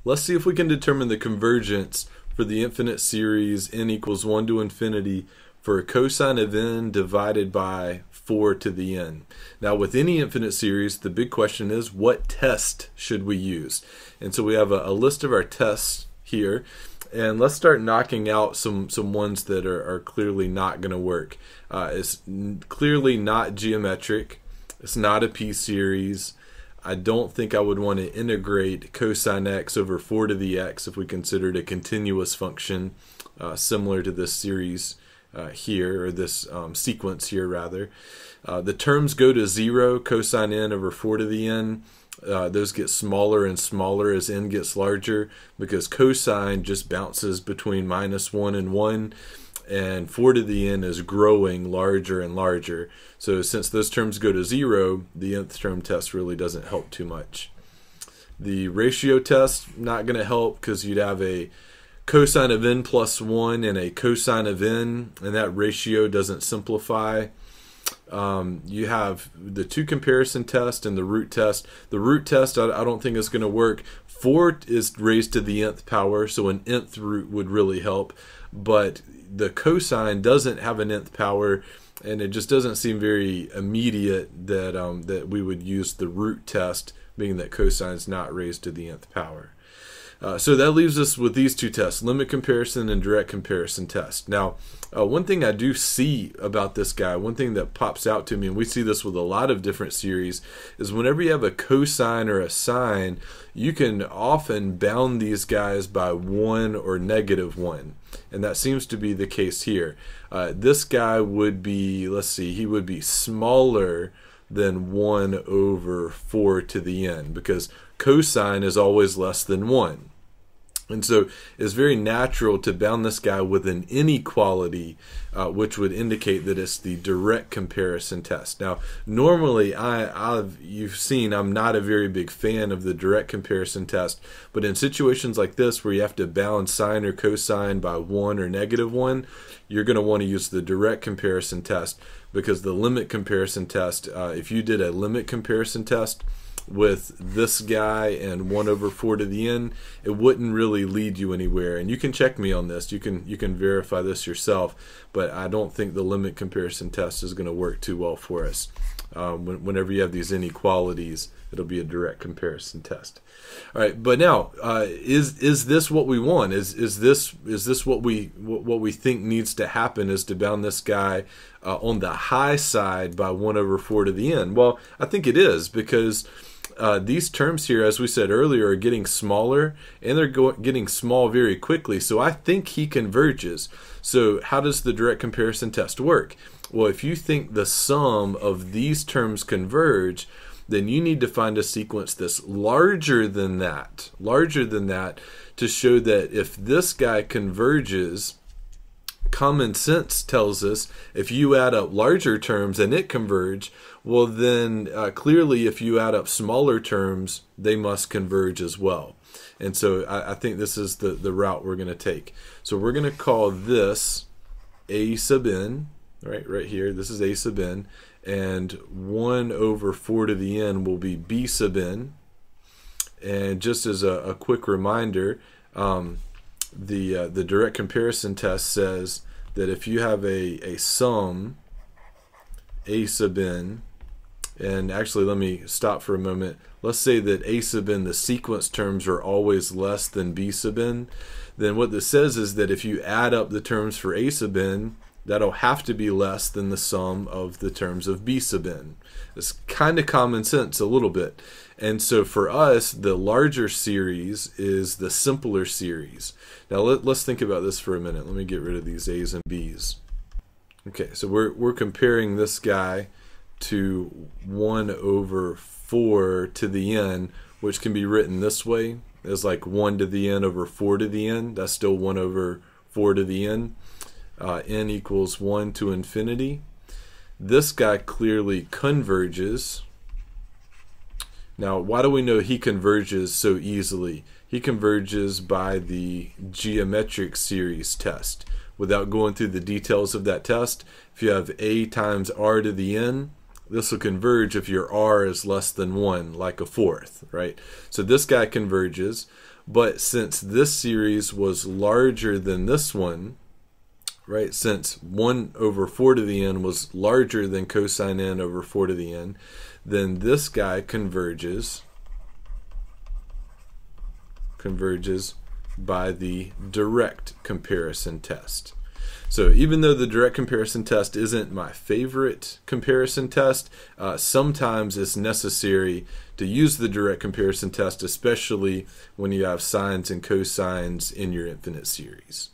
let's see if we can determine the convergence for the infinite series n equals 1 to infinity for a cosine of n divided by 4 to the n. Now with any infinite series, the big question is, what test should we use? And so we have a list of our tests here, and let's start knocking out some ones that are clearly not going to work. It's clearly not geometric. It's not a p-series. I don't think I would want to integrate cosine x over 4 to the x if we considered a continuous function similar to this series here, or this sequence here rather. The terms go to 0, cosine n over 4 to the n. Those get smaller and smaller as n gets larger, because cosine just bounces between -1 and 1, and 4 to the n is growing larger and larger. So since those terms go to 0, the nth term test really doesn't help too much. The ratio test, not going to help, because you'd have a cosine of n plus 1 and a cosine of n, and that ratio doesn't simplify. You have the two comparison test and the root test. The root test I don't think is going to work. 4 is raised to the nth power, so an nth root would really help, but the cosine doesn't have an nth power, and it just doesn't seem very immediate that that we would use the root test, being that cosine is not raised to the nth power. So that leaves us with these two tests, limit comparison and direct comparison test. Now, one thing I do see about this guy, one thing that pops out to me, and we see this with a lot of different series, is whenever you have a cosine or a sine, you can often bound these guys by 1 or -1. And that seems to be the case here. This guy would be, let's see, he would be smaller than 1 over 4 to the n, because cosine is always less than 1. And so it's very natural to bound this guy with an inequality, which would indicate that it's the direct comparison test. Now, normally, you've seen I'm not a very big fan of the direct comparison test, but in situations like this where you have to bound sine or cosine by 1 or -1, you're going to want to use the direct comparison test, because the limit comparison test, if you did a limit comparison test with this guy and 1 over 4 to the n, it wouldn't really lead you anywhere. And you can check me on this. You can verify this yourself, but I don't think the limit comparison test is going to work too well for us. Whenever you have these inequalities, it'll be a direct comparison test. All right, but now is this what we want? Is this what we think needs to happen? Is to bound this guy on the high side by 1 over 4 to the n? Well, I think it is, because these terms here, as we said earlier, are getting smaller, and they're getting small very quickly. So I think he converges. So how does the direct comparison test work? Well, if you think the sum of these terms converge, then you need to find a sequence that's larger than that, to show that if this guy converges, common sense tells us if you add up larger terms and it converge, well then clearly if you add up smaller terms, they must converge as well. And so I think this is the route we're going to take. So we're going to call this a sub n, right here, this is a sub n, and 1 over 4 to the n will be b sub n. And just as a quick reminder, the direct comparison test says that if you have a sum a sub n, and actually let me stop for a moment. Let's say that a sub n, the sequence terms, are always less than b sub n. Then what this says is that if you add up the terms for a sub n, that'll have to be less than the sum of the terms of b sub n. It's kind of common sense a little bit. And so for us, the larger series is the simpler series. Now let's think about this for a minute. Let me get rid of these a's and b's. Okay, so we're comparing this guy to 1 over 4 to the n, which can be written this way as like 1 to the n over 4 to the n. That's still 1 over 4 to the n. N equals 1 to infinity. This guy clearly converges. Now, why do we know he converges so easily? He converges by the geometric series test. Without going through the details of that test, if you have a times r to the n, This will converge if your r is less than 1, like a fourth, right? So this guy converges, but since this series was larger than this one, right, since 1 over 4 to the n was larger than cosine n over 4 to the n, then this guy converges by the direct comparison test. So even though the direct comparison test isn't my favorite comparison test, sometimes it's necessary to use the direct comparison test, especially when you have sines and cosines in your infinite series.